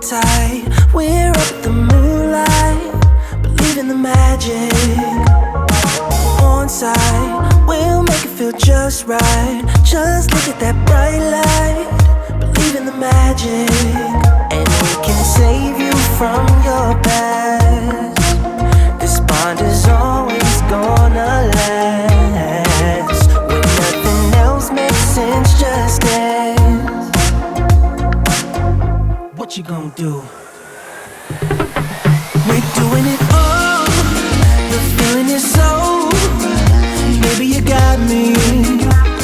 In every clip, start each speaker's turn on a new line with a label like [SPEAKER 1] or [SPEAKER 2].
[SPEAKER 1] hold tight. We're up at the moonlight, believe in the magic. On side, we'll make it feel just right. Just look at that bright light, believe in the magic. And we can save you from your past. This bond is always gonna last. When nothing else makes sense, just dance. What you gonna do? We're doing it all. The feeling is so. Maybe you got me.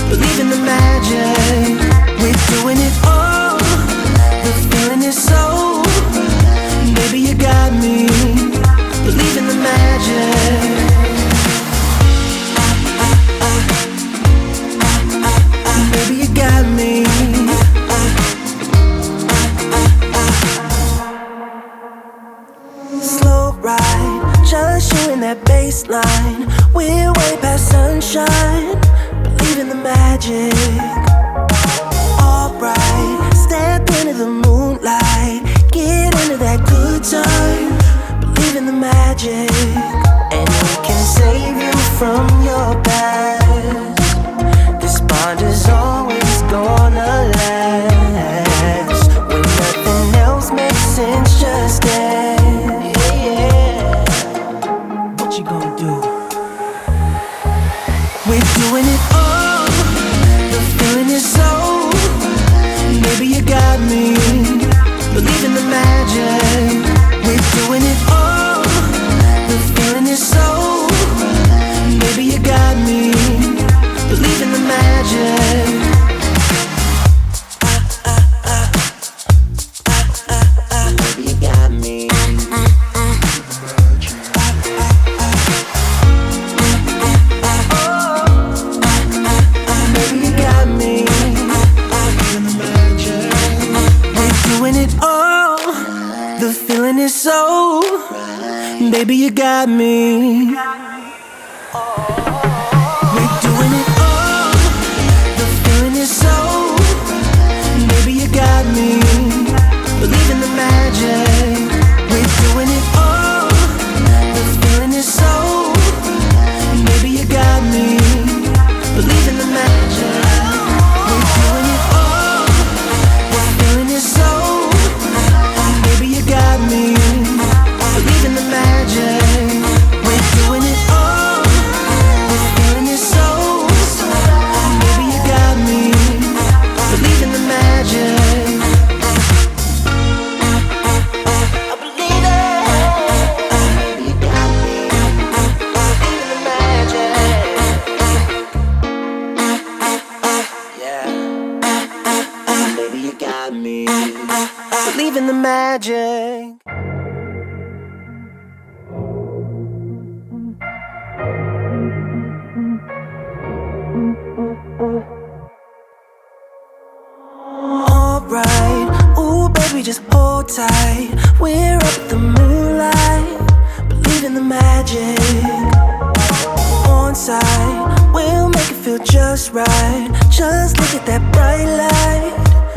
[SPEAKER 1] Believe in the magic. We're doing it all. The feeling is so. Maybe you got me. Believe in the magic. Maybe you got me. Slow ride, just you in that baseline. We're way past sunshine. Believe in the magic. Alright, step into the moonlight. Get into that good time. Believe in the magic. And we can save you from your past. This bond is always gonna last. When nothing else makes sense, just dance. Yeah. What you gonna do? We're doing it all. The feeling is so. Maybe you got me. Believe in the magic. We're doing it all. The feeling is so. Maybe you got me. Believe in the magic. Maybe you got me. Maybe you got me. We're doing it all. The feeling is so. Baby, you got me. We're doing it all. The feeling is so. Baby, you got me. Believe in the magic. We're doing it all. The feeling is so. Baby, you got me. Believe in the magic. We're doing it all. The feeling is so. Baby, you got me. Believe in the magic. We're doing it all. The feeling is so. Baby, you got me. Believe in the magic. I believe it. Baby, you got me. Believe in the magic. Yeah. Baby, you got me. Believe in the magic. Alright, ooh baby, just hold tight. We're up at the moonlight. Believe in the magic. On side, we'll make it feel just right. Just look at that bright light.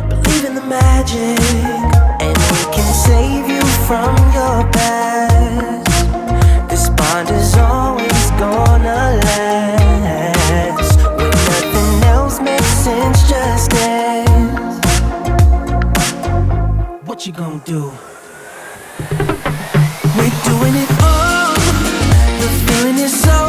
[SPEAKER 1] Believe in the magic. And we can save you from your past. This bond is always gonna last. When nothing else makes sense, just dance. What you gonna do? We're doing it all. The feeling is so.